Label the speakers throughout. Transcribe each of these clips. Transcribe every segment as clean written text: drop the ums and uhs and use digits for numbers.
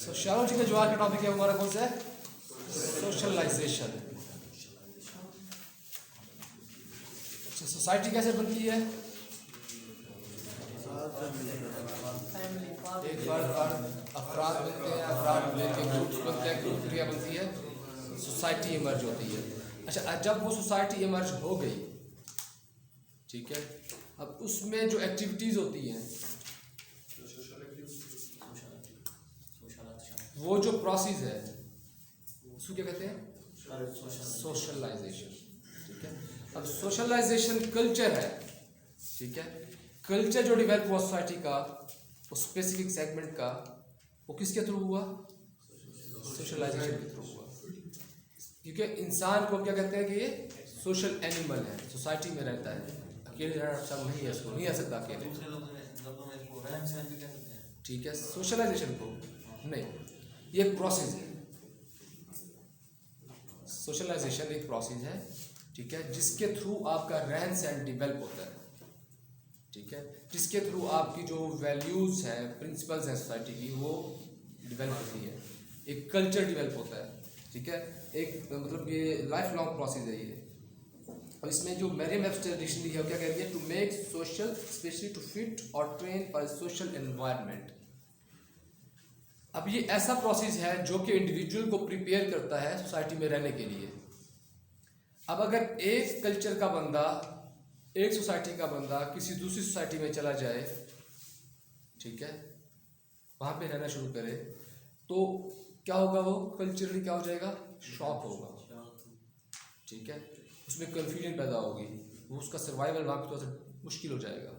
Speaker 1: Sociology का जो आज का टॉपिक है हमारा कौन सा है? सोशलाइजेशन। अच्छा, सोसाइटी कैसे बनती है? एक अफराद बनते हैं, अफराद मिलकर ग्रुप्स बनते हैं, ग्रुप क्या बनती है? सोसाइटी इमर्ज होती है। अच्छा, जब वो सोसाइटी इमर्ज हो गई, ठीक है, अब उसमें जो एक्टिविटीज़ होती हैं, वो जो प्रोसेस है उसको क्या कहते हैं? सोशलाइजेशन। ठीक है, अब सोशलाइजेशन कल्चर है, ठीक है, कल्चर जो डेवलप हुआ सोसाइटी का, वो स्पेसिफिक सेगमेंट का, वो किसके थ्रू हुआ? सोशलाइजेशन के थ्रू हुआ। क्योंकि इंसान को क्या कहते हैं कि ये सोशल एनिमल है, सोसाइटी में रहता है, अकेले रहना सब नहीं है, उसको नहीं आ सकता अकेले। ठीक है, सोशलाइजेशन को नहीं, ये एक प्रोसेस है। सोशलाइजेशन एक प्रोसेस है, ठीक है, जिसके थ्रू आपका रहन सहन डेवलप होता है, ठीक है, जिसके थ्रू आपकी जो वैल्यूज़ हैं, प्रिंसिपल्स हैं सोसाइटी की, वो डेवलप होती है, एक कल्चर डेवलप होता है, ठीक है, एक मतलब ये लाइफ लॉन्ग प्रोसेस है ये। और इसमें जो मेरियम-वेबस्टर डिक्शनरी है, क्या कह रही है? To make social specially to fit और ट्रेन फॉर सोशल एनवायरनमेंट। अब ये ऐसा प्रोसेस है जो कि इंडिविजुअल को प्रिपेयर करता है सोसाइटी में रहने के लिए। अब अगर एक कल्चर का बंदा, एक सोसाइटी का बंदा किसी दूसरी सोसाइटी में चला जाए, ठीक है, वहाँ पे रहना शुरू करे, तो क्या होगा? वो कल्चरली क्या हो जाएगा? शॉक होगा, ठीक है, उसमें कन्फ्यूजन पैदा होगी, वो उसका सर्वाइवल वहाँ पे थोड़ा सा मुश्किल हो जाएगा,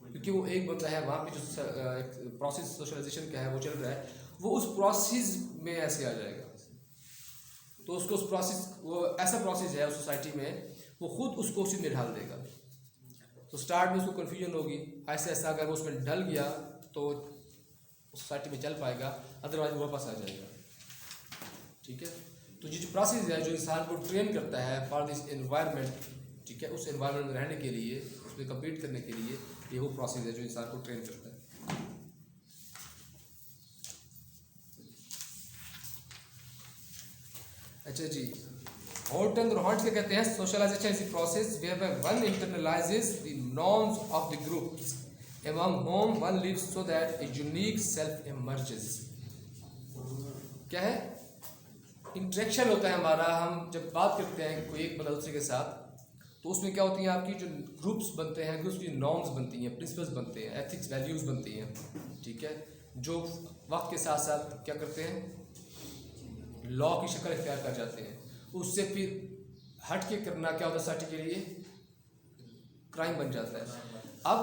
Speaker 1: क्योंकि वो एक बंदा है वहाँ पे जो प्रोसेस सोशलाइजेशन का है वो चल रहा है, वो उस प्रोसेस में ऐसे आ जाएगा। तो उसको उस प्रोसेस, वो ऐसा प्रोसेस है उस सोसाइटी में, वो खुद उसको उसी में ढाल देगा। तो स्टार्ट में उसको कन्फ्यूजन होगी, ऐसा ऐसा अगर वो उसमें ढल गया तो सोसाइटी में चल पाएगा, अदरवाइज वो वापस आ जाएगा। ठीक है, तो ये जो प्रोसेस है जो इंसान को ट्रेन करता है फॉर दिस एनवायरनमेंट, ठीक है, उस एनवायरनमेंट में रहने के लिए, उसमें कम्पीट करने के लिए, ये वो प्रोसेस है जो इंसान को ट्रेन करता है। अच्छा जी, हॉल्टन और हॉल्ट क्या कहते हैं? Socialisation is the process whereby one internalises the norms of the groups among whom one lives so that a unique self emerges। क्या है? इंटरेक्शन होता है हमारा, हम जब बात करते हैं कोई एक बंदा दूसरे के साथ, तो उसमें क्या होती हैं? आपकी जो ग्रुप्स बनते हैं, ग्रुप्स की नॉर्म्स बनती हैं, प्रिंसिपल्स बनते हैं, एथिक्स वैल्यूज़ बनती हैं, ठीक है, जो वक्त के साथ साथ क्या करते हैं? लॉ की शक्ल इख्तियार कर जाते हैं। उससे फिर हट के करना क्या होता है सोसाइटी के लिए? क्राइम बन जाता है। अब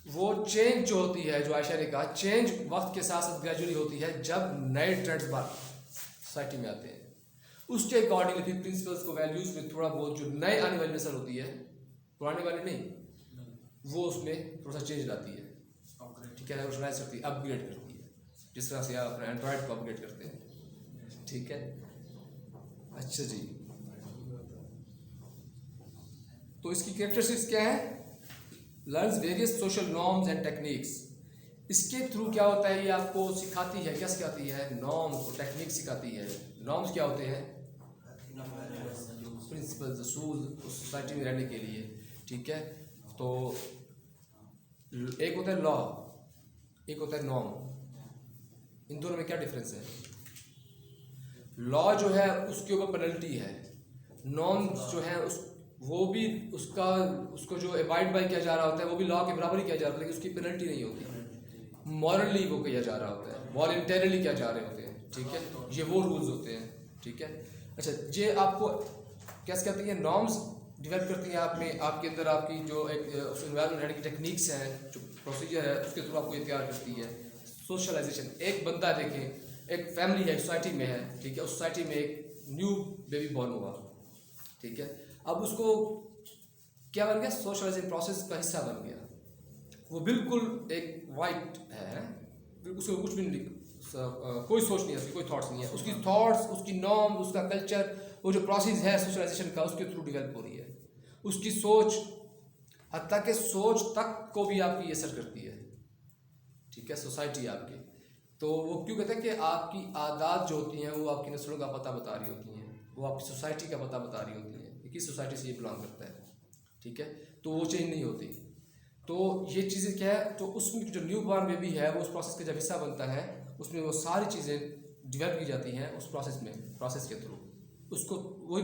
Speaker 1: वो चेंज जो होती है, जो आयशा ने कहा, चेंज वक्त के साथ साथ ग्रेजुअली होती है, जब नए ट्रेंड्स सोसाइटी में आते हैं, उसके अकॉर्डिंग फिर प्रिंसिपल्स को, वैल्यूज़ में थोड़ा बहुत जो नए आने वाली नस्ल होती है, पुराने वाले नहीं, वो उसमें थोड़ा सा चेंज लाती है, ठीक है, रोशनाइज करती है, अपग्रेड करती है, जिस तरह से आप अपने एंड्रॉयड को अपग्रेड करते हैं। ठीक है, अच्छा जी, तो इसकी कैरेक्टरिस्टिक्स क्या है? Learns various social norms and techniques. इसके थ्रू क्या होता है? ये आपको सिखाती है, क्या सिखाती है? नॉर्म्स और टेक्निक सिखाती है। नॉर्म्स क्या होते हैं? प्रिंसिपल्स, असूल उस सोसाइटी में रहने के लिए, ठीक है। तो एक होता है लॉ, एक होता है नॉर्म। इन दोनों में क्या डिफरेंस है? लॉ जो है उसके ऊपर पेनल्टी है, नॉर्म जो है उस वो भी उसको जो अबाइड बाई किया जा रहा होता है, वो भी लॉ के बराबर ही किया जा रहा है, लेकिन उसकी पेनल्टी नहीं होती। मॉरली वो किया जा रहा होता है, वॉलंटरली किया जा रहे होते हैं, ठीक है, ये वो रूल्स होते हैं, ठीक है। अच्छा, ये आपको क्या कहती है? नॉर्म्स डेवलप करती हैं आप में, आपके अंदर आपकी जो एक उस एनवायरनमेंट रहने की टेक्निक्स हैं, जो प्रोसीजर है, उसके थ्रू आपको ये तैयार करती है। सोशलाइजेशन, एक बंदा देखें, एक फैमिली है, सोसाइटी में है, ठीक है, उस सोसाइटी में एक न्यू बेबी बॉर्न हुआ, ठीक है, अब उसको क्या बन गया? सोशलाइजेशन प्रोसेस का हिस्सा बन गया। वो बिल्कुल एक वाइट है, उसको कुछ भी नहीं, कोई सोच नहीं है उसकी, कोई थॉट्स नहीं है उसकी, थॉट्स, उसकी नॉर्म, उसका कल्चर, वो जो प्रोसेस है सोशलाइजेशन का, उसके थ्रू डेवलप हो रही है। उसकी सोच, हत्ता के सोच तक को भी आपकी असर करती है, ठीक है, सोसाइटी आपकी। तो वो क्यों कहते हैं कि आपकी आदत जो होती हैं वो आपकी नस्लों का पता बता रही होती हैं, वो आपकी सोसाइटी का पता बता रही होती हैं कि किस सोसाइटी से ये बिलोंग करता है, ठीक है। तो वो चेंज नहीं होती। तो ये चीज़ें क्या है, तो उसमें जो न्यू बॉर्न बेबी है वो उस प्रोसेस का जब हिस्सा बनता है, उसमें वो सारी चीज़ें डिवेल्प की जाती हैं उस प्रोसेस के थ्रू। उसको वही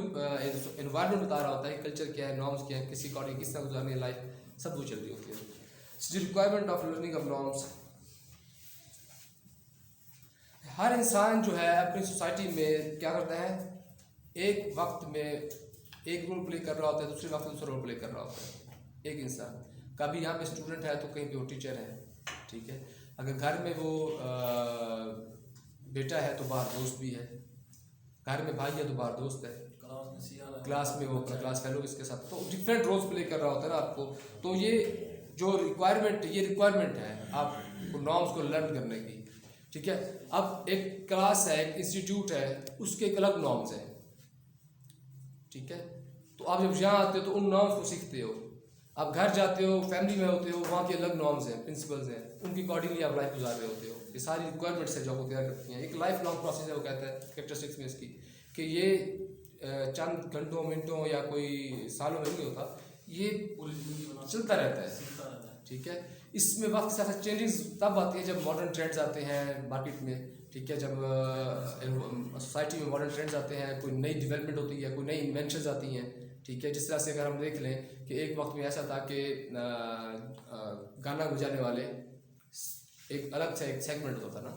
Speaker 1: एनवायरनमेंट बता रहा होता है, कल्चर क्या है, नॉर्म्स क्या है, किसी अकॉर्डिंग किस तरह गुजारनी है लाइफ, सब वो चल रही होती है। Requirement of learning of norms, हर इंसान जो है अपनी सोसाइटी में क्या करता है, एक वक्त में एक रोल प्ले कर रहा होता है, दूसरे वक्त में दूसरा रोल प्ले कर रहा होता है। एक इंसान कभी यहाँ पे स्टूडेंट है तो कहीं पे वो टीचर है, ठीक है। अगर घर में वो बेटा है तो बाहर दोस्त भी है, घर में भाई है तो बाहर दोस्त है, क्लास में वो क्लास फेलो इसके साथ, तो डिफरेंट रोल्स प्ले कर रहा होता है ना आपको। तो ये जो रिक्वायरमेंट है आपको नॉर्म्स को लर्न करने की, ठीक है। अब एक क्लास है, एक इंस्टीट्यूट है, उसके एक अलग नॉर्म्स हैं, ठीक है। तो आप जब यहाँ आते हो तो उन नॉर्म्स को सीखते हो। आप घर जाते हो, फैमिली में होते हो, वहाँ के अलग नॉर्म्स हैं, प्रिंसिपल्स हैं, उनकी अकॉर्डिंगली आप लाइफ गुजार रहे होते हो। ये सारी रिक्वायरमेंट्स है जो आपको तैयार करती हैं। एक लाइफ लॉन्ग प्रोसेस है, वो कहता है कैरेक्टरिस्टिक्स में इसकी, कि ये चंद घंटों मिनटों या कोई सालों में नहीं होता, ये चलता रहता है, ठीक है। इसमें वक्त से साथ चेंजेस तब आती है जब मॉडर्न ट्रेंड्स आते हैं मार्केट में, ठीक है। जब सोसाइटी में मॉडर्न ट्रेंड्स आते हैं, कोई नई डेवलपमेंट होती है, कोई नई इन्वेंशंस आती हैं, ठीक है। जिस तरह से अगर हम देख लें कि एक वक्त में ऐसा था कि गाना बजाने वाले एक अलग सा एक सेगमेंट होता था ना,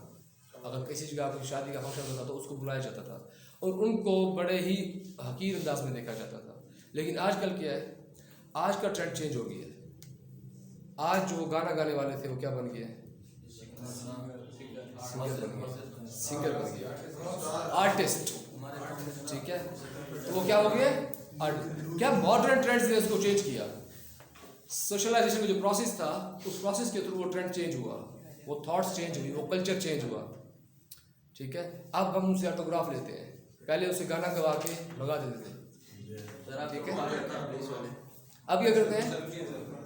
Speaker 1: अगर किसी जगह कोई शादी का फंक्शन होता तो उसको बुलाया जाता था और उनको बड़े ही हकीर अंदाज में देखा जाता था। लेकिन आजकल क्या है, आज का ट्रेंड चेंज हो गया है। आज जो गाना गाने वाले थे वो क्या बन गए, सिंगर बन गया, आर्टिस्ट, ठीक है। तो वो क्या हो गया, क्या मॉडर्न ट्रेंड्स ने उसको चेंज किया। सोशलाइजेशन का जो प्रोसेस था, उस प्रोसेस के थ्रू वो ट्रेंड चेंज हुआ, वो थॉट्स चेंज हुई, वो कल्चर चेंज हुआ, ठीक है। अब हम उनसे ऑटोग्राफ लेते हैं, पहले उसे गाना गवा के भगा देते थे, ठीक है। अब क्या करते हैं,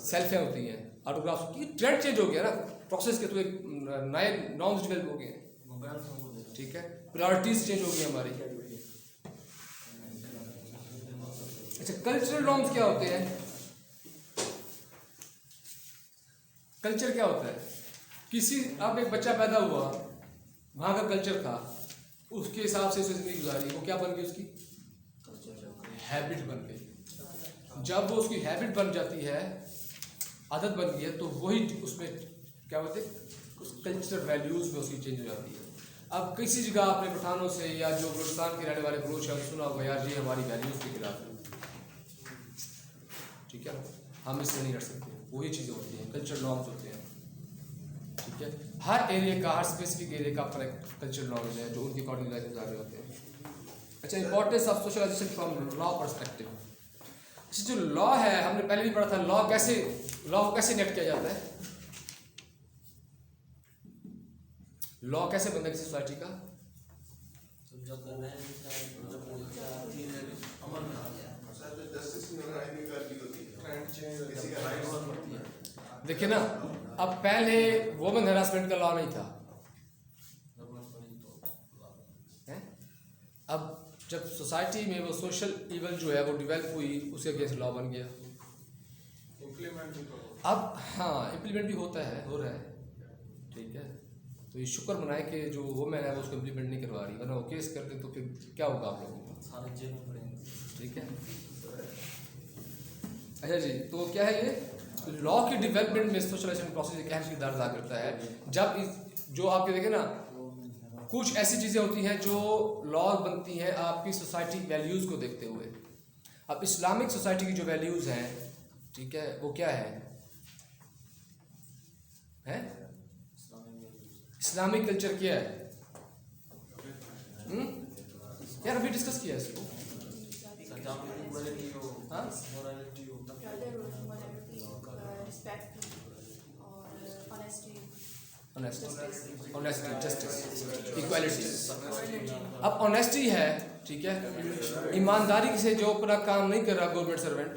Speaker 1: सेल्फियाँ होती हैं, ऑटोग्राफ की ट्रेंड चेंज हो गया ना, प्रोसेस के थ्रू एक नए नॉर्म्स डेवलप हो गए, ठीक है। प्रायोरिटीज चेंज हो गई हमारी। अच्छा, कल्चरल नॉर्म्स क्या होते हैं? कल्चर क्या होता है, किसी अब एक बच्चा पैदा हुआ, वहाँ का कल्चर था, उसके हिसाब से उसे जिंदगी गुजारी, वो क्या बन गई, उसकी हैबिट बन गई। जब वो उसकी हैबिट बन जाती है, आदत बन गई है, तो वही उसमें क्या बोलते हैं, उस कल्चरल वैल्यूज़ में उसकी चेंज हो जाती है। अब किसी जगह आपने पठानों से या जो बलूचिस्तान के रहने वाले बलोच हैं सुना होगा, यार ये हमारी वैल्यूज़ के खिलाफ है, ठीक है, हम इससे नहीं लड़ सकते। वही चीज़ें होती हैं, कल्चरल नॉर्म्स होते हैं, ठीक है। हर एरिया का, हर स्पेसिफिक एरिया का अपना कल्चरल नॉर्म्स है जो उनके अकॉर्डिंग लाइफ गुजार रहे होते हैं। अच्छा, importance of socialisation from law perspective. जो लॉ है, हमने पहले भी पढ़ा था, लॉ को कैसे नेट किया जाता है, लॉ कैसे बनता है किसी सोसाइटी का, देखिए ना, अब पहले वुमेन हैरासमेंट का लॉ नहीं था, है? अब जब सोसाइटी में वो सोशल इवल जो है वो डेवलप हुई, उसके अगेंस्ट लॉ बन गया। अब हाँ, इम्प्लीमेंट भी होता है, हो रहा है, ठीक है। तो ये शुक्र मनाए कि जो वुमेन है वो उसको इम्प्लीमेंट नहीं करवा रही, वरना वो केस करते तो फिर क्या होगा आप लोगों का, सारे जेल में पड़ेंगे, ठीक है। अच्छा जी, तो क्या है ये लॉ की डेवलपमेंट में सोशलाइजेशन प्रोसेस एक अहम किरदार अदा करता है। जब जो आपके देखें ना, कुछ ऐसी चीज़ें होती हैं जो लॉ बनती हैं आपकी सोसाइटी वैल्यूज़ को देखते हुए। अब इस्लामिक सोसाइटी की जो वैल्यूज़ हैं, ठीक है, वो क्या है? इस्लामिक कल्चर क्या है? यार अभी डिस्कस किया है इसको, हाँ? Honesty, justice, equality. अब ऑनेस्टी है, ठीक है, ईमानदारी से जो अपना काम नहीं कर रहा गवर्नमेंट सर्वेंट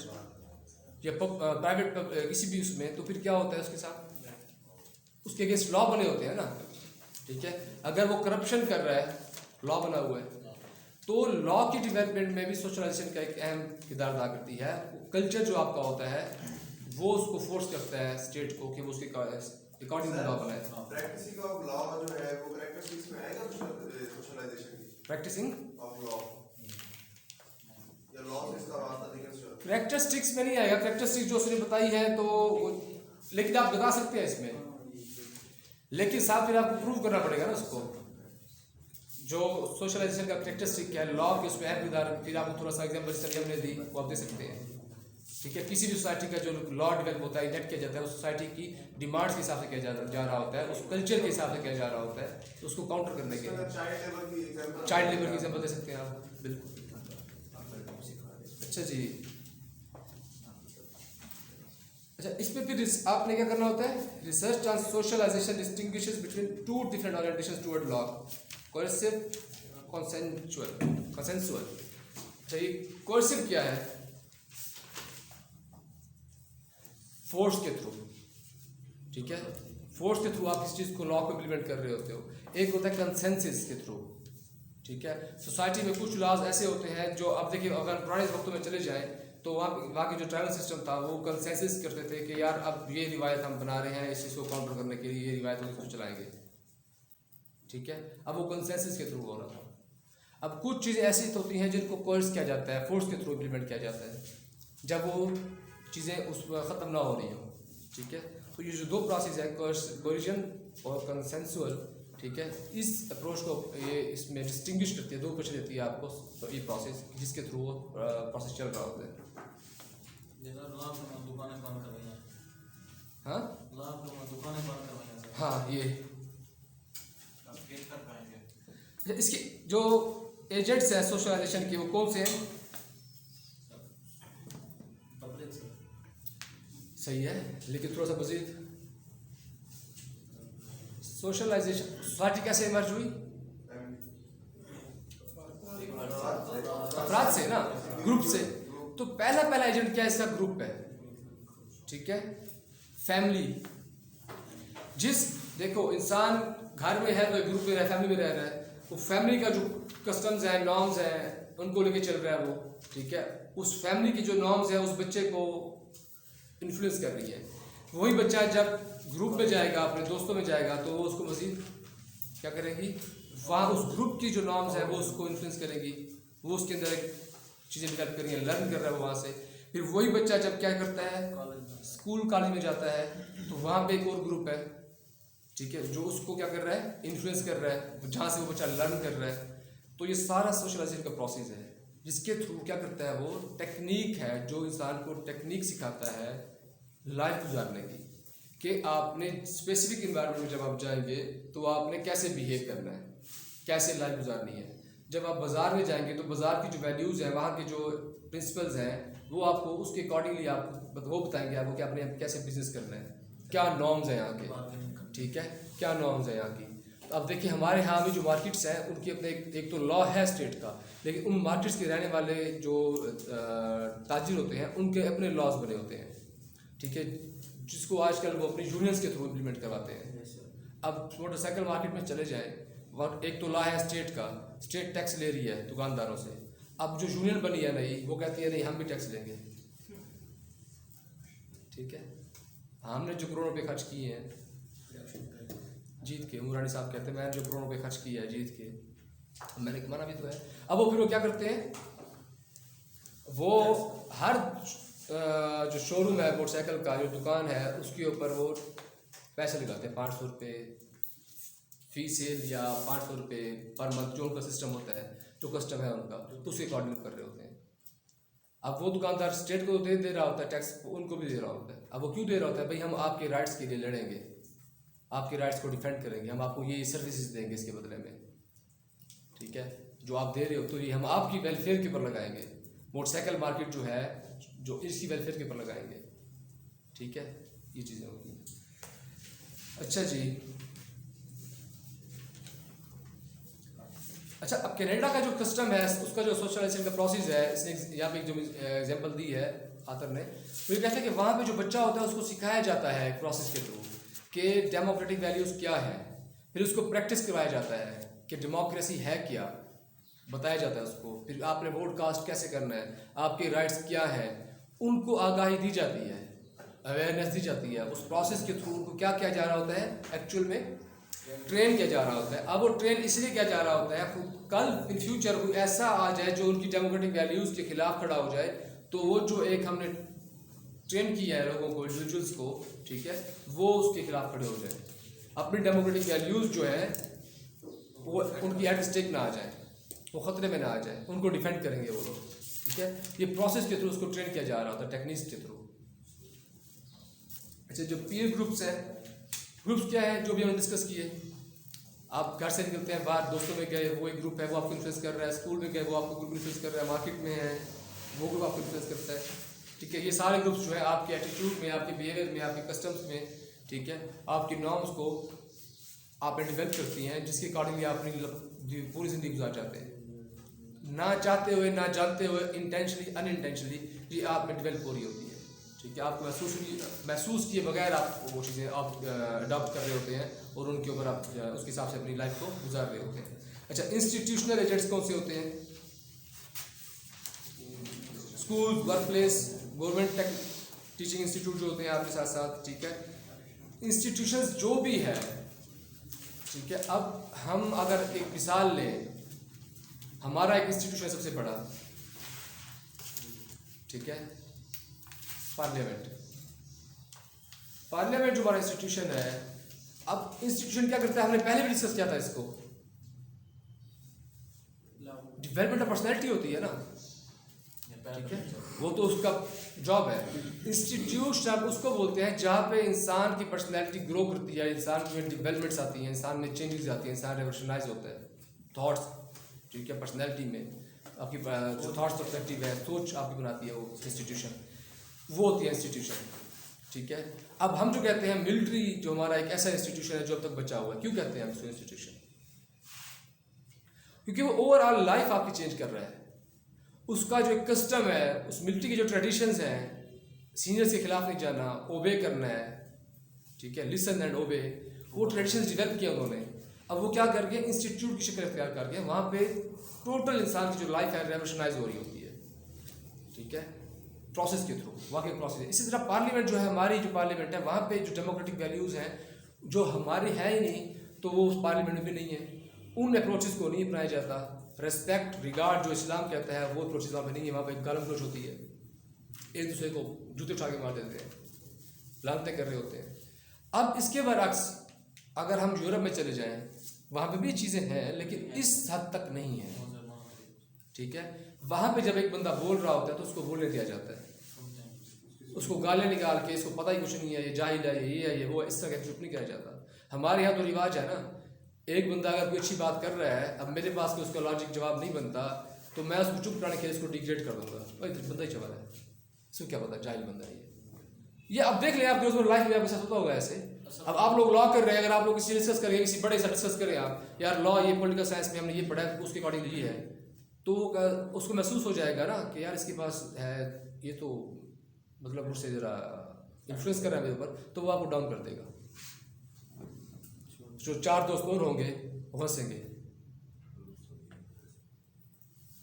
Speaker 1: या प्राइवेट किसी भी उसमें, तो फिर क्या होता है उसके साथ, उसके अगेंस्ट लॉ बने होते हैं ना, ठीक है। अगर वो करप्शन कर रहा है, लॉ बना हुआ है, तो लॉ की डेवलपमेंट में भी सोशलाइजेशन का एक अहम किरदार अदा करती है। कल्चर जो आपका होता है वो उसको फोर्स करता है स्टेट को कि वो उसके अकॉर्डिंग लॉ बनाए।
Speaker 2: प्रैक्टिसिंग ऑफ लॉ जो है वो कैरेक्टरिस्टिक्स में आएगा सोशलाइजेशन की।
Speaker 1: प्रैक्टिसिंग
Speaker 2: ऑफ लॉ या लॉ से इसका वास्ता नहीं है।
Speaker 1: कैरेक्टरिस्टिक्स में नहीं आएगा, कैरेक्टरिस्टिक्स जो उसने बताई है तो, लेकिन आप बता सकते हैं इसमें, लेकिन साथ फिर आपको प्रूव करना पड़ेगा ना उसको, जो सोशलाइजेशन का कैरेक्टरिस्टिक है लॉ के उसमें अहम किरदार। फिर आपको थोड़ा सा एग्जाम्पल जिस तरह हमने दी वो आप दे सकते हैं। ठीक है, किसी भी सोसाइटी का जो लॉ डेवलप होता है, इनेक्ट किया जाता है, उस सोसाइटी की डिमांड्स के हिसाब से किया जा रहा होता है, उस कल्चर के हिसाब से किया जा रहा होता है, तो उसको काउंटर करने के लिए चाइल्ड लेबर की एग्जाम्पल दे सकते हैं आप, बिल्कुल। अच्छा जी, अच्छा इसमें फिर आपने क्या करना होता है, research on socialisation distinguishes between two different orientations toward law, coercive, consensual. अच्छा ये कोएर्सिव क्या है? फोर्स के थ्रू, ठीक है, फोर्स के थ्रू आप इस चीज़ को लॉ को इम्प्लीमेंट कर रहे होते हो। एक होता है कंसेंसस के थ्रू, ठीक है। सोसाइटी में कुछ लॉज ऐसे होते हैं जो, अब देखिए अगर पुराने वक्तों में चले जाएं तो वहाँ के जो ट्राइबल सिस्टम था वो कंसेंसस करते थे कि यार अब ये रिवायत हम बना रहे हैं, इस चीज़ को काउंटर करने के लिए ये रिवायत को चलाएंगे, ठीक है। अब वो कंसेंसस के थ्रू हो रहा था। अब कुछ चीज़ें ऐसी होती हैं जिनको कोर्स किया जाता है, फोर्स के थ्रू इम्प्लीमेंट किया जाता है, जब वो चीज़ें उस ख़त्म ना हो रही हो, ठीक है। तो ये जो दो प्रोसेस है, कोरिजन और कंसेंसुअल, ठीक है, इस अप्रोच को ये इसमें डिस्टिंग्विश करती है, दो क्वेश्चन देती है आपको तो ये प्रोसेस, जिसके थ्रू वो प्रोसेस चल रहा होता है। हाँ हाँ, ये इसके जो एजेंट्स हैं सोशलाइजेशन के वो कौन से हैं? सही है, लेकिन थोड़ा सा मजीद, सोशलाइजेशन सोसाइटी कैसे इमर्ज हुई? अफराद से ना, ग्रुप से। तो पहला एजेंट क्या है इसका? ग्रुप है, ठीक है, फैमिली। देखो इंसान घर में है तो ग्रुप में रह, फैमिली में रह रहा है, वो फैमिली का जो कस्टम्स हैं, नॉर्म्स हैं, उनको लेके चल रहा है वो, ठीक है। उस फैमिली की जो नॉर्म्स है उस बच्चे को इन्फ्लुएंस कर रही है। वही बच्चा जब ग्रुप में जाएगा, अपने दोस्तों में जाएगा, तो वो उसको मज़ीद क्या करेंगी, वहाँ उस ग्रुप की जो नॉर्म्स है वो उसको इन्फ्लुएंस करेंगी, वो उसके अंदर चीज़ें डेवलप कर रही हैं, लर्न कर रहा है वो वहाँ से। फिर वही बच्चा जब क्या करता है, स्कूल कॉलेज में जाता है, तो वहाँ पे एक और ग्रुप है, ठीक है, जो उसको क्या कर रहा है, इन्फ्लुएंस कर रहा है, जहाँ से वो बच्चा लर्न कर रहा है। तो ये सारा सोशलाइजेशन का प्रोसेस है, जिसके थ्रू क्या करता है, वो टेक्निक है जो इंसान को टेक्निक सिखाता है लाइफ गुजारने की, कि आपने स्पेसिफिक इन्वायरमेंट में जब आप जाएंगे तो आपने कैसे बिहेव करना है, कैसे लाइफ गुजारनी है। जब आप बाज़ार में जाएंगे तो बाज़ार की जो वैल्यूज़ हैं, वहाँ के जो प्रिंसिपल्स हैं, वो आपको उसके अकॉर्डिंगली आपको वो बताएंगे आपको कि आपने कैसे बिजनेस करना है, क्या नॉर्म्स हैं यहाँ के, ठीक है, क्या नॉर्म्स हैं यहाँ की। तो अब देखिए हमारे यहाँ भी जो मार्केट्स हैं उनकी अपने एक तो लॉ है स्टेट का, लेकिन उन मार्केट्स के रहने वाले जो ताजिर होते हैं उनके अपने लॉज बने होते हैं, ठीक है, जिसको आजकल वो अपने यूनियंस के थ्रू इम्प्लीमेंट करवाते हैं। अब मोटरसाइकिल मार्केट में चले जाएं, वहाँ एक तो लॉ है स्टेट का, स्टेट टैक्स ले रही है दुकानदारों से। अब जो यूनियन बनी है नई, वो कहती है नहीं हम भी टैक्स लेंगे, ठीक है। हमने जो करोड़ों रुपये खर्च किए हैं जीत के, मुरानी साहब कहते हैं मैंने जो करोड़ों रुपये खर्च किया है जीत के, मैंने कमाना भी तो है। अब वो फिर वो क्या करते हैं, वो हर जो शोरूम है मोटरसाइकिल का, जो दुकान है, उसके ऊपर वो पैसे लगाते हैं, 500 रुपये फी सेल या 500 रुपये पर मंथ, जो उनका सिस्टम होता है, जो कस्टम है उनका, तो उसके अकॉर्डिंग कर रहे होते हैं। अब वो दुकानदार स्टेट को दे रहा होता है टैक्स, उनको भी दे रहा होता है। अब वो क्यों दे रहा होता है, भाई हम आपके राइट्स के लिए लड़ेंगे, आपके राइट्स को डिफेंड करेंगे, हम आपको ये सर्विसेज देंगे इसके बदले में, ठीक है, जो आप दे रहे हो, तो ये हम आपकी वेलफेयर के ऊपर लगाएंगे। मोटरसाइकिल मार्केट जो है, जो इसकी वेलफेयर के ऊपर लगाएंगे, ठीक है, ये चीज़ें होगी। अच्छा जी, अच्छा अब कनाडा का जो कस्टम है, उसका जो सोशलाइजेशन का प्रोसेस है, इसने यहाँ पे जो एग्जांपल दी है आतर ने, तो ये कहते हैं कि वहाँ पे जो बच्चा होता है उसको सिखाया जाता है प्रोसेस के थ्रू कि डेमोक्रेटिक वैल्यूज़ क्या है, फिर उसको प्रैक्टिस करवाया जाता है कि डेमोक्रेसी है क्या, बताया जाता है उसको। फिर आपने वोट कास्ट कैसे करना है, आपके राइट्स क्या है, उनको आगाही दी जाती है, अवेयरनेस दी जाती है। उस प्रोसेस के थ्रू उनको क्या किया जा रहा होता है, एक्चुअल में ट्रेन किया जा रहा होता है। अब वो ट्रेन इसलिए किया जा रहा होता है कल इन फ्यूचर कोई ऐसा आ जाए जो उनकी डेमोक्रेटिक वैल्यूज़ के खिलाफ खड़ा हो जाए, तो वो जो एक हमने ट्रेन किया है लोगों को, इंडिविजुअल्स को, ठीक है, वो उसके खिलाफ खड़े हो जाए, अपनी डेमोक्रेटिक वैल्यूज़ जो है वो उनकी एट स्टेक ना आ जाए, वो ख़तरे में ना आ जाए, उनको डिफेंड करेंगे वो लोग, ठीक है। ये प्रोसेस के थ्रू उसको ट्रेन किया जा रहा होता है, टेक्निक्स के थ्रू। अच्छा, जो पीयर ग्रुप्स हैं, ग्रुप्स क्या है जो भी हमने डिस्कस किए। आप घर से निकलते हैं बाहर, दोस्तों में गए, वो एक ग्रुप है, वो आपको इन्फ्लुएंस कर रहा है। स्कूल में गए, वो आपको ग्रुप इन्फ्लुएंस कर रहा है। मार्केट में है, वो ग्रुप आपको इन्फ्लुएंस करता है, ठीक है। ये सारे ग्रुप्स जो है आपके एटीट्यूड में, आपके बिहेवियर में, आपके कस्टम्स में, ठीक है, आपकी नॉर्म्स को आप डेवलप करती हैं, जिसके अकॉर्डिंगली आप अपनी पूरी ज़िंदगी गुजार जाते हैं। ना चाहते हुए, ना जानते हुए, इंटेंशनली अनइंटेंशनली ये आप में डेवलप हो रही होती है, ठीक है। आपको महसूस किए बगैर आप वो चीज़ें आप अडॉप्ट कर रहे होते हैं और उनके ऊपर आप उसके हिसाब से अपनी लाइफ को गुजार रहे होते हैं। अच्छा, इंस्टीट्यूशनल एजेंट्स कौन से होते हैं? School, work place, government teaching institute जो होते हैं आपके साथ साथ, ठीक है। इंस्टीट्यूशंस जो भी है, ठीक है। अब हम अगर एक मिसाल लें, हमारा एक इंस्टीट्यूशन है सबसे बड़ा, ठीक है, पार्लियामेंट। पार्लियामेंट जो हमारा इंस्टीट्यूशन है, अब इंस्टीट्यूशन क्या करता है, हमने पहले भी डिस्कस किया था इसको, डेवलपमेंट ऑफ पर्सनैलिटी होती है ना, ठीक है, वो तो उसका जॉब है। इंस्टीट्यूशन उसको बोलते हैं जहाँ पे इंसान की पर्सनैलिटी ग्रो करती है, इंसान में डेवलपमेंट्स आती हैं, इंसान में चेंजेस आती हैं, इंसान रेवोल्यूशनाइज होता है थॉट्स, ठीक है, पर्सनैलिटी में आपकी जो थॉट्स पर्सपेक्टिव है, सोच आपकी बनाती है, वो इंस्टीट्यूशन, वो होती है इंस्टीट्यूशन, ठीक है। अब हम जो कहते हैं मिलिट्री जो हमारा एक ऐसा इंस्टीट्यूशन है जो अब तक बचा हुआ है, क्यों कहते हैं हम उसको इंस्टीट्यूशन? क्योंकि वो ओवरऑल लाइफ आपकी चेंज कर रहा है। उसका जो कस्टम है, उस मिलिट्री की जो ट्रेडिशंस हैं, सीनियर्स के खिलाफ नहीं जाना, ओबे करना है, ठीक है, लिसन एंड ओबे, वो ट्रेडिशंस डेवलप किया उन्होंने। अब वो क्या करके इंस्टीट्यूट की शक्ल इख्तियार करके वहाँ पे टोटल इंसान की जो लाइफ है रेवोल्यूशनाइज हो रही होती है, ठीक है, प्रोसेस के थ्रू, वाकई प्रोसेस है। इसी तरह पार्लियामेंट जो है, हमारी जो पार्लियामेंट है, वहाँ पे जो डेमोक्रेटिक वैल्यूज़ हैं जो हमारी है ही नहीं, तो वो उस पार्लियामेंट में भी नहीं है। उन अप्रोचेस को नहीं अपनाया जाता। रेस्पेक्ट, रिगार्ड जो इस्लाम कहता है, वो अप्रोचेस वहाँ पे नहीं है। वहाँ पे गालम गलोच होती है, एक दूसरे को जूते उठा के मार देते हैं, लानतें कर रहे होते हैं। अब इसके बरअक्स अगर हम यूरोप में चले जाएं, वहाँ पे भी चीज़ें हैं लेकिन इस हद तक नहीं है, ठीक है। वहाँ पे जब एक बंदा बोल रहा होता है तो उसको बोलने दिया जाता है, उसको गालियाँ निकाल के, इसको पता ही कुछ नहीं है, ये जाहिल है, ये है, ये वो, इस तरह का चुप नहीं किया जाता। हमारे यहाँ तो रिवाज है ना, एक बंदा अगर कोई अच्छी बात कर रहा है, अब मेरे पास कोई उसका लॉजिक जवाब नहीं बनता, तो मैं उसको चुप कराने के लिए इसको डिग्रेड कर दूंगा, भाई बंदा ही चवाल है, इसको क्या पता, जाहिल बंदा है ये। अब देख लें आप रोज़ लाइफ में आपके साथ होता होगा ऐसे। अब आप लोग लॉ कर रहे हैं, अगर आप लोग किसी डिस्कस करेंगे, किसी बड़े से डिस्कस करें आप, यार लॉ ये पॉलिटिकल साइंस में हमने ये पढ़ा है, उसके अकॉर्डिंग ये है, तो उसको महसूस हो जाएगा ना कि यार इसके पास है, ये तो मतलब मुझसे ज़रा इन्फ्लुएंस कर रहा है मेरे ऊपर, तो वो आपको डाउन कर देगा। जो चार दोस्त और होंगे वो हंसेंगे,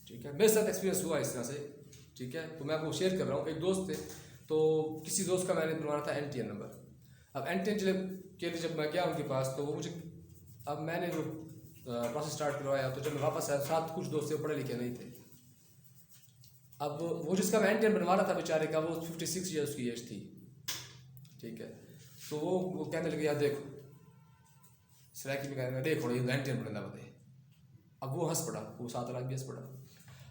Speaker 1: ठीक है। मेरे साथ एक्सपीरियंस हुआ इस तरह से, ठीक है, तो मैं आपको शेयर कर रहा हूँ। एक दोस्त थे, तो किसी दोस्त का मैंने बनवाना था NTN नंबर। अब NTN के लिए जब मैं गया उनके पास, तो वो मुझे, अब मैंने जो प्रोसेस स्टार्ट करवाया, तो जब मैं वापस आया, साथ कुछ दोस्त थे पढ़े लिखे नहीं थे। अब वो जिसका मैं NTN बनवा रहा था बेचारे का, वो 56 ईयर्स की एज थी, ठीक है। तो वो कहने लगे, यार देखो सराकी में कहने देखो ये NTN बनना बताए। अब वो हंस पड़ा, वो 7 लाख भी हंस पड़ा।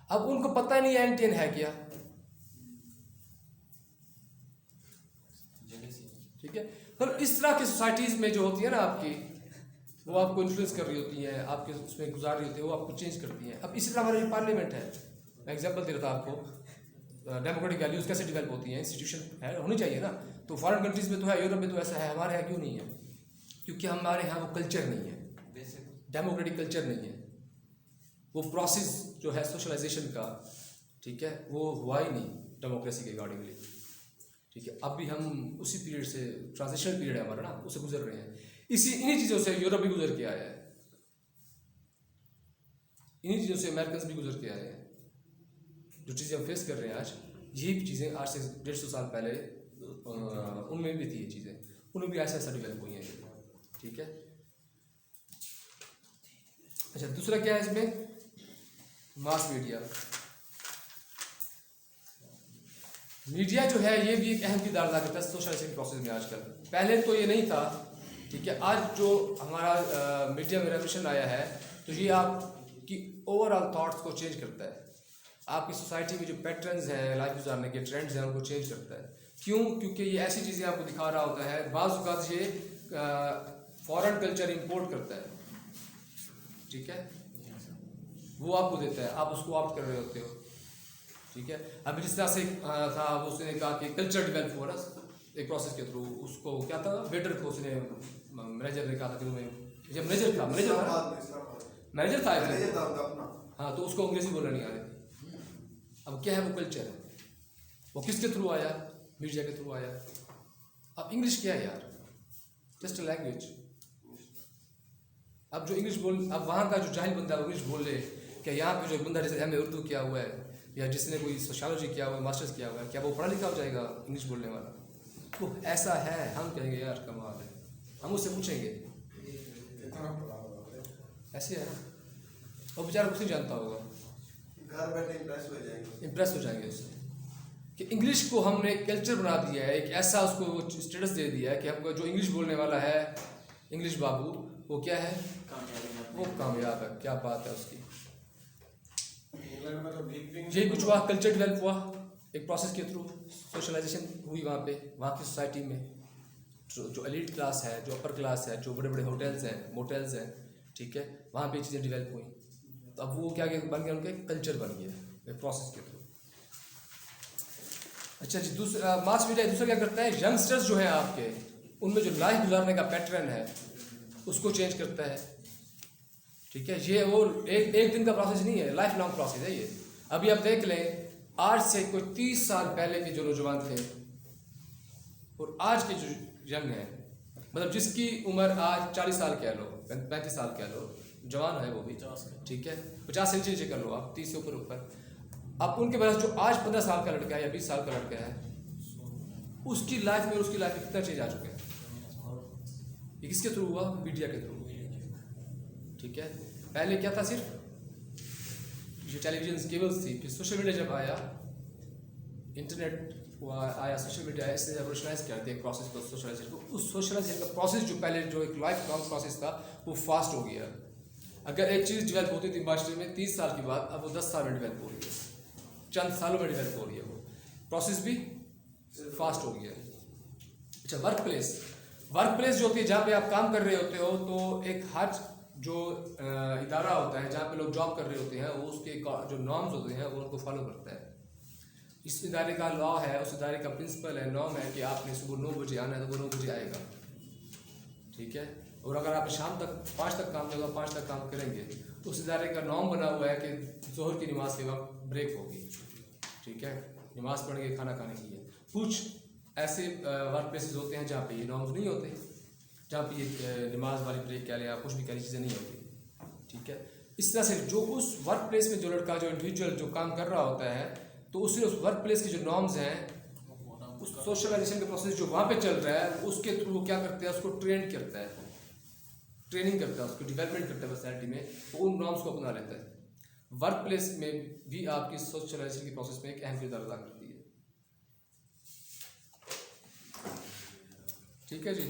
Speaker 1: अब उनको पता नहीं NTN है क्या, ठीक है। तो इस तरह की सोसाइटीज़ में जो होती है ना आपकी, वो आपको इन्फ्लुएंस कर रही होती हैं, आपके उसमें गुजार रही होती है, वो आपको चेंज करती हैं। अब इसी तरह हमारा पार्लियामेंट है, मैं एग्जांपल दे रहा था आपको, डेमोक्रेटिक वैल्यूज़ कैसे डेवलप होती हैं, इंस्टीट्यूशन है, होनी चाहिए ना। तो फॉरेन कंट्रीज़ में तो है, यूरोप में तो ऐसा है, हमारे यहाँ क्यों नहीं है? क्योंकि हमारे यहाँ वो कल्चर नहीं है, डेमोक्रेटिक कल्चर नहीं है, वो प्रोसेस जो है सोशलाइजेशन का, ठीक है, वो हुआ ही नहीं डेमोक्रेसी के अकॉर्डिंगली, ठीक है। अब भी हम उसी पीरियड से, ट्रांजिशनल पीरियड है हमारा ना, उससे गुजर रहे हैं। इन्हीं चीज़ों से यूरोप भी गुजर के आया है, इन्हीं चीज़ों से अमेरिकन भी गुजर के आए हैं। जो चीज़ें हम फेस कर रहे हैं आज, यही चीज़ें आज से 150 साल पहले उनमें भी थी, ये चीज़ें उनमें भी ऐसा ऐसा डेवलप हुई हैं, ठीक है। अच्छा, दूसरा क्या है इसमें, मास मीडिया। मीडिया जो है ये भी एक अहम किरदार अदा करता है सोशलाइजेशन प्रोसेस में आजकल। पहले तो ये नहीं था, ठीक है। आज जो हमारा मीडिया में रेवोल्यूशन आया है, तो ये आपकी ओवरऑल थॉट्स को चेंज करता है, आपकी सोसाइटी में जो पैटर्न्स हैं लाइफ गुजारने के, ट्रेंड्स हैं, उनको चेंज करता है। क्यों? क्योंकि ये ऐसी चीज़ें आपको दिखा रहा होता है, बाज़ औक़ात ये फॉरेन कल्चर इंपोर्ट करता है, ठीक है, वो आपको देता है, आप उसको ऑप्ट कर रहे होते हो, ठीक है। अभी जिस तरह से था, वो उसने कहा कि कल्चर डेवलप हो रहा एक प्रोसेस के थ्रू, उसको क्या था, वेटर को उसने मैनेजर ने कहा था कि तुम्हें, जब मैनेजर था
Speaker 2: अपना।
Speaker 1: हाँ, तो उसको अंग्रेजी बोलना नहीं आ रही थी। अब क्या है, वो कल्चर है, वो किसके थ्रू आया, मीडिया के थ्रू आया। अब इंग्लिश क्या है यार, जस्ट अ लैंग्वेज। अब जो इंग्लिश बोल, अब वहाँ का जो जाहिल बंदा इंग्लिश बोल ले, क्या यहाँ पे जो बंदा जैसे हमें उर्दू किया हुआ है या जिसने कोई सोशियोलॉजी किया हुआ है, मास्टर्स किया हुआ है, क्या वो पढ़ा लिखा हो जाएगा इंग्लिश बोलने वाला? तो ऐसा है, हम कहेंगे यार कमाल है, हम उससे पूछेंगे, ऐसे है ना, और बेचारा कुछ नहीं जानता होगा,
Speaker 2: घर बैठे
Speaker 1: इम्प्रेस हो जाएंगे उससे कि इंग्लिश को हमने एक कल्चर बना दिया है, एक ऐसा उसको स्टेटस दे दिया है कि हमको जो इंग्लिश बोलने वाला है, इंग्लिश बाबू, वो क्या है, वो कामयाब है। क्या बात है उसकी। यही कुछ हुआ, कल्चर डेवलप हुआ एक प्रोसेस के थ्रू, सोशलाइजेशन हुई वहाँ पे, वहाँ की सोसाइटी में जो एलीट क्लास है, जो अपर क्लास है, जो बड़े बड़े होटल्स हैं, मोटेल्स हैं, ठीक है, वहाँ पे चीज़ें डेवलप हुई। तो अब वो क्या बन गया, उनका कल्चर बन गया एक प्रोसेस के थ्रू। अच्छा जी, दूसरा मास मीडिया दूसरा क्या करता है, यंगस्टर्स जो है आपके, उनमें जो लाइफ गुजारने का पैटर्न है उसको चेंज करता है, ठीक है। ये वो एक दिन का प्रोसेस नहीं है, लाइफ लॉन्ग प्रोसेस है ये। अभी आप देख लें, आज से कोई 30 साल पहले के जो नौजवान थे और आज के जो यंग हैं, मतलब जिसकी उम्र आज 40 साल कह लो, 35 साल कह लो, जवान है वो भी, ठीक है, 50 से नीचे कर लो आप, 30 से ऊपर, अब उनके पास जो आज 15 साल का लड़का है या 20 साल का लड़का है, उसकी लाइफ में कितना चेंज आ चुका है। ये किसके थ्रू हुआ, मीडिया के थ्रू, ठीक है। पहले क्या था, सिर्फ जो टेलीविजन केबल्स थी, फिर सोशल मीडिया जब आया, इंटरनेट आया, सोशल मीडिया आया, इसने रेवोल्यूशनाइज कर दिया प्रोसेस को, सोशलाइजेशन को। उस सोशलाइजेशन का प्रोसेस जो पहले जो एक लाइफ लॉन्ग प्रोसेस था, वो फास्ट हो गया। अगर एक चीज़ डेवलप होती थी मास्टर में 30 साल की बात, अब वो 10 साल में डेवलप हो रही है, चंद सालों में डेवलप हो रही है, वो प्रोसेस भी फास्ट हो गया। अच्छा, वर्क प्लेस जो होती है, जहाँ पे आप काम कर रहे होते हो, तो एक हर जो इदारा होता है जहाँ पे लोग जॉब कर रहे होते हैं, वो उसके जो नॉर्म्स होते हैं वो उनको फॉलो करता है। इस इदारे का लॉ है, उस इदारे का प्रिंसिपल है, नॉर्म है कि आपने सुबह 9 बजे आना है तो वो 9 बजे आएगा, ठीक है। और अगर आप शाम तक 5 तक काम होगा, 5 तक काम करेंगे, तो उस इदारे का नॉर्म बना हुआ है कि जोहर की नमाज के वक्त ब्रेक होगी, ठीक है, नमाज पढ़ेंगे, खाना खाने की है। कुछ ऐसे वर्क प्लेसेस होते हैं जहाँ पे ये नॉर्म्स नहीं होते, जहाँ पे ये नमाज वाली ब्रेक कह लें या कुछ भी कह लें, चीज़ें नहीं होती, ठीक है। इस तरह से जो उस वर्क प्लेस में जो लड़का, जो इंडिविजुअल जो काम कर रहा होता है, तो उसने उस वर्क प्लेस के जो नॉर्म्स हैं, उस सोशलाइजेशन का प्रोसेस जो वहाँ पे चल रहा है, उसके थ्रू क्या करते हैं, उसको ट्रेनिंग करता है, उसको डेवलपमेंट करता है पर्सनैलिटी में, तो उन नॉर्म्स को अपना लेता है। वर्क प्लेस में भी आपकी सोशलाइजेशन के प्रोसेस में एक अहम किरदार अदा करती है, ठीक है जी।